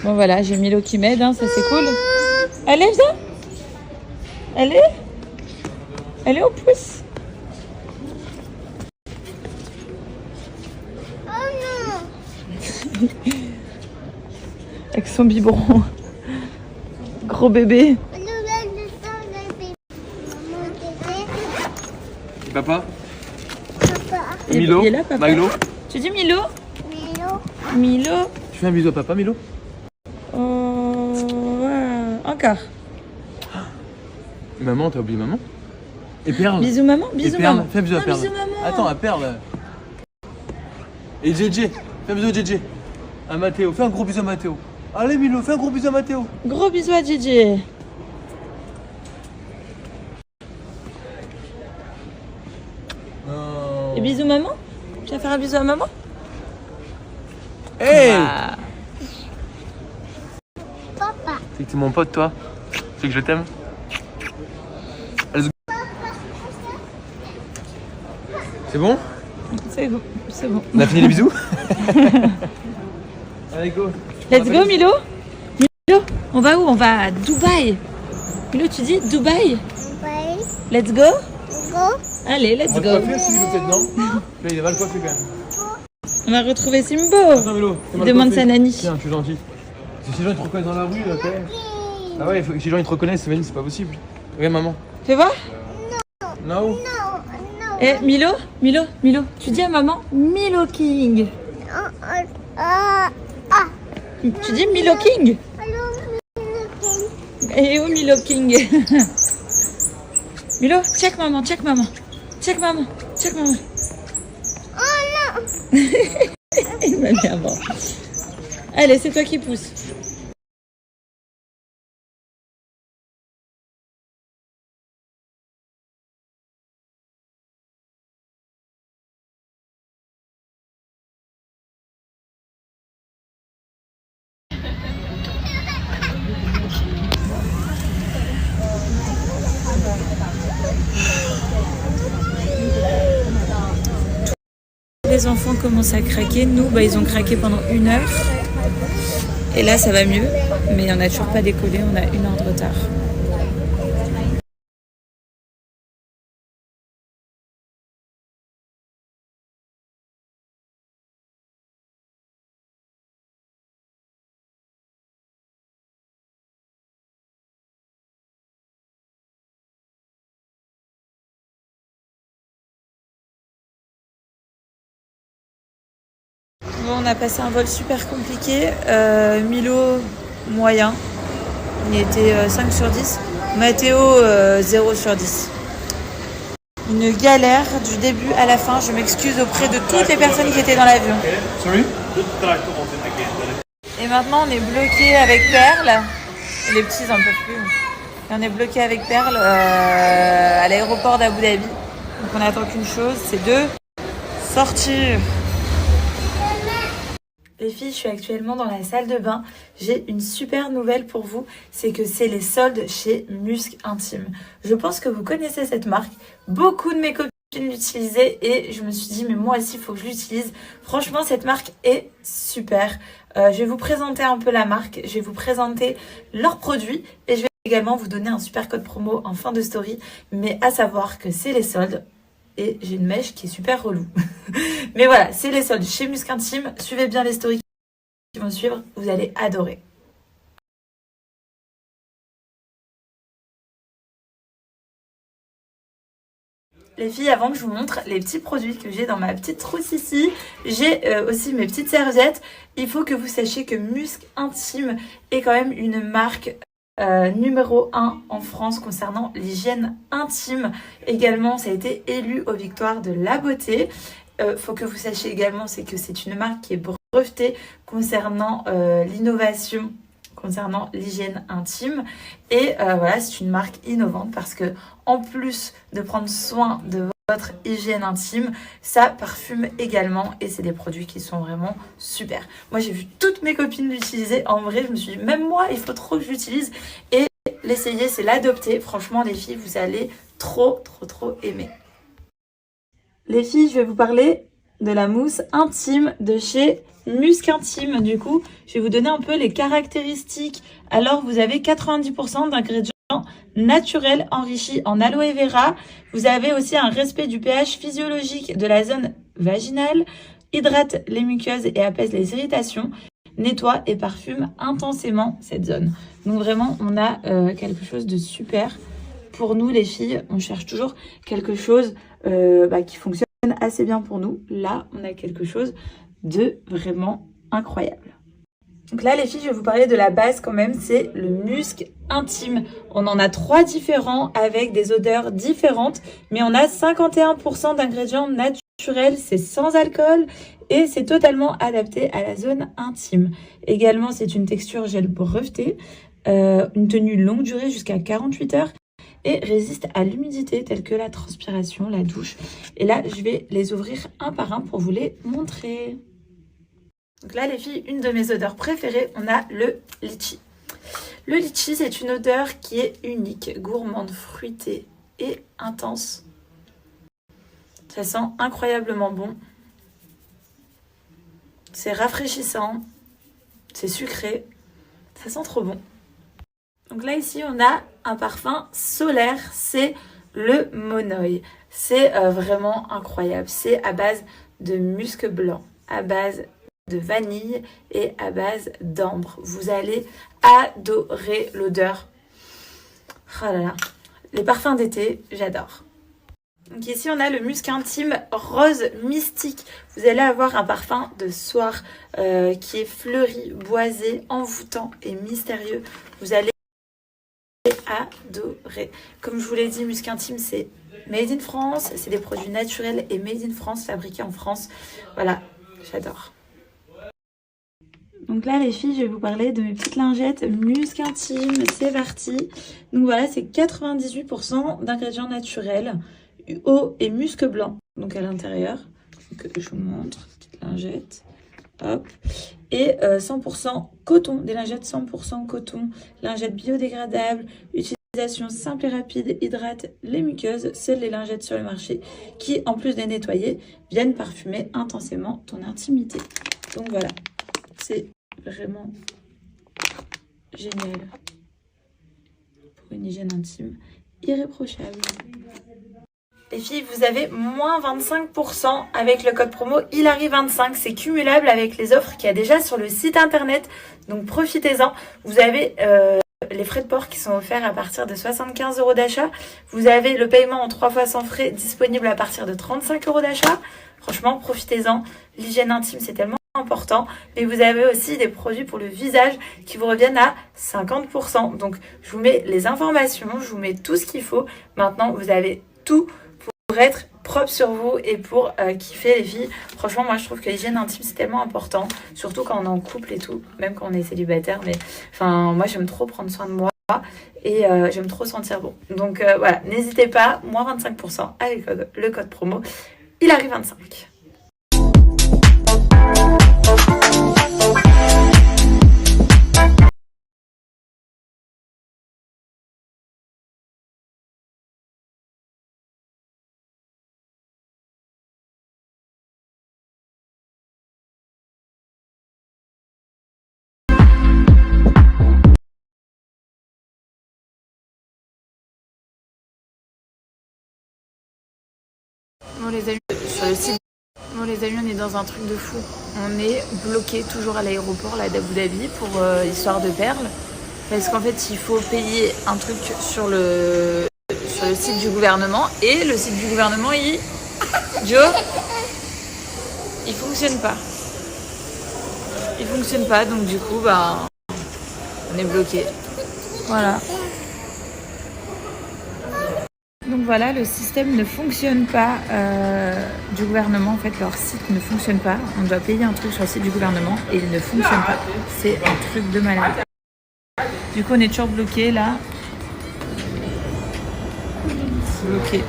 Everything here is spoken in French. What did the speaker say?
Bon voilà, j'ai Milo qui m'aide, hein, ça c'est cool. Allez, viens. Allez au pouce. Avec son biberon. Gros bébé. Papa. Il est là, papa. Milo. Tu dis Milo? Milo. Tu fais un bisou à papa, Milo? Oh, ouais. Encore. Maman, t'as oublié maman? Et Perle. Bisous maman, bisous maman. Fais un bisou à Non, Perle. bisous maman. Attends, à Perle. Et JJ. Fais un bisou à JJ. À Mathéo. Fais un gros bisou à Mathéo. Allez Milo, fais un gros bisou à Mathéo. Gros bisous à Gigi. Non. Et bisous maman. Tu vas faire un bisou à maman? Hey! Ah. C'est que t'es mon pote, toi. C'est que je t'aime. Let's go. C'est bon? C'est bon, c'est bon. On a fini les bisous? Allez, go. Let's go Milo. Milo, on va où? On va à Dubaï. Milo, tu dis Dubaï? Let's go. Allez, let's On va go. le coiffer aussi, Milo, peut-être, non? Là, il est mal coiffé quand même. On va retrouver Simbo. Attends, Milo. Il demande sa nanny. Tiens, je suis gentil. Si les gens ils te reconnaissent dans la rue, ok? Ah ouais, il faut que les gens ils te reconnaissent, c'est pas possible. Regarde, maman. Fais voir. No. Eh, Milo, tu dis à maman Milo King. Tu dis Milo King. Et où Milo King? Milo, check maman. Il m'a mis avant. Allez, c'est toi qui pousse. Les enfants commencent à craquer. Nous, ils ont craqué pendant 1 heure. Et là, ça va mieux. Mais on n'a toujours pas décollé. On a 1 heure de retard. Bon, on a passé un vol super compliqué. Milo, moyen. Il était 5 sur 10. Mathéo, 0 sur 10. Une galère du début à la fin. Je m'excuse auprès de toutes les personnes qui étaient dans l'avion. Sorry? Et maintenant, on est bloqué avec Perle. Les petits, ils en peuvent plus. Et on est bloqué avec Perle à l'aéroport d'Abu Dhabi. Donc, on n'attend qu'une chose, c'est de sortir. Les filles, je suis actuellement dans la salle de bain. J'ai une super nouvelle pour vous, c'est que c'est les soldes chez Musc Intime. Je pense que vous connaissez cette marque. Beaucoup de mes copines l'utilisaient et je me suis dit, mais moi aussi, il faut que je l'utilise. Franchement, cette marque est super. Je vais vous présenter un peu la marque, je vais vous présenter leurs produits et je vais également vous donner un super code promo en fin de story. Mais à savoir que c'est les soldes. Et j'ai une mèche qui est super relou. Mais voilà, c'est les soldes chez Musc Intime. Suivez bien les stories qui vont suivre, vous allez adorer. Les filles, avant que je vous montre les petits produits que j'ai dans ma petite trousse ici, j'ai aussi mes petites serviettes. Il faut que vous sachiez que Musc Intime est quand même une marque numéro 1 en France concernant l'hygiène intime. Également, ça a été élu aux victoires de la beauté. Faut que vous sachiez également, c'est que c'est une marque qui est brevetée concernant l'innovation, concernant l'hygiène intime. Et voilà, c'est une marque innovante parce que en plus de prendre soin de votre hygiène intime, ça parfume également et c'est des produits qui sont vraiment super. Moi, j'ai vu toutes mes copines l'utiliser. En vrai, je me suis dit, même moi, il faut trop que je l'utilise. Et l'essayer, c'est l'adopter. Franchement, les filles, vous allez trop aimer. Les filles, je vais vous parler de la mousse intime de chez musc intime. Du coup, je vais vous donner un peu les caractéristiques. Alors, vous avez 90% d'ingrédients naturels enrichis en aloe vera. Vous avez aussi un respect du pH physiologique de la zone vaginale, hydrate les muqueuses et apaise les irritations, nettoie et parfume intensément cette zone. Donc vraiment, on a quelque chose de super. Pour nous, les filles, on cherche toujours quelque chose qui fonctionne assez bien pour nous. Là, on a quelque chose de vraiment incroyable. Donc là, les filles, je vais vous parler de la base quand même, c'est le musc intime. On en a 3 différents avec des odeurs différentes, mais on a 51% d'ingrédients naturels, c'est sans alcool et c'est totalement adapté à la zone intime. Également, c'est une texture gel breveté, une tenue longue durée jusqu'à 48 heures et résiste à l'humidité telle que la transpiration, la douche. Et là, je vais les ouvrir un par un pour vous les montrer. Donc là, les filles, une de mes odeurs préférées, on a le litchi. Le litchi, c'est une odeur qui est unique, gourmande, fruitée et intense. Ça sent incroyablement bon. C'est rafraîchissant, c'est sucré, ça sent trop bon. Donc là, ici, on a un parfum solaire, c'est le Monoi. C'est vraiment incroyable. C'est à base de musc blanc, à base de vanille et à base d'ambre. Vous allez adorer l'odeur. Oh là là. Les parfums d'été, j'adore. Donc ici, on a le musc intime rose mystique. Vous allez avoir un parfum de soir qui est fleuri, boisé, envoûtant et mystérieux. Vous allez adorer. Comme je vous l'ai dit, musc intime, c'est made in France. C'est des produits naturels et made in France, fabriqués en France. Voilà, j'adore. Donc là, les filles, je vais vous parler de mes petites lingettes musc intime. C'est parti. Donc voilà, c'est 98% d'ingrédients naturels, eau et musc blanc. Donc à l'intérieur. Donc je vous montre, petite lingette. Hop. Et 100% coton, des lingettes 100% coton, lingettes biodégradables, utilisation simple et rapide, hydrate les muqueuses, seules les lingettes sur le marché qui, en plus de nettoyer, viennent parfumer intensément ton intimité. Donc voilà, c'est vraiment génial pour une hygiène intime irréprochable. Les filles, vous avez moins 25% avec le code promo Hilary25. C'est cumulable avec les offres qu'il y a déjà sur le site internet. Donc profitez-en. Vous avez les frais de port qui sont offerts à partir de 75 € d'achat. Vous avez le paiement en 3 fois sans frais disponible à partir de 35 € d'achat. Franchement, profitez-en. L'hygiène intime, c'est tellement important. Mais vous avez aussi des produits pour le visage qui vous reviennent à 50%. Donc, je vous mets les informations, je vous mets tout ce qu'il faut. Maintenant, vous avez tout pour être propre sur vous et pour kiffer les filles. Franchement, moi je trouve que l'hygiène intime c'est tellement important, surtout quand on est en couple et tout, même quand on est célibataire. Mais enfin, moi j'aime trop prendre soin de moi et j'aime trop sentir bon. Donc voilà, n'hésitez pas, moins 25% avec le code promo Hilary25. Bon les amis, sur le site, on est dans un truc de fou. On est bloqué toujours à l'aéroport là d'Abu Dhabi pour Histoire de Perles. Parce qu'en fait, il faut payer un truc sur le site du gouvernement. Et le site du gouvernement, il fonctionne pas. Il fonctionne pas, donc du coup, on est bloqué. Voilà. Donc voilà, le système ne fonctionne pas du gouvernement. En fait, leur site ne fonctionne pas. On doit payer un truc sur le site du gouvernement et il ne fonctionne pas. C'est un truc de malade. Du coup, on est toujours bloqué là. Bloqué.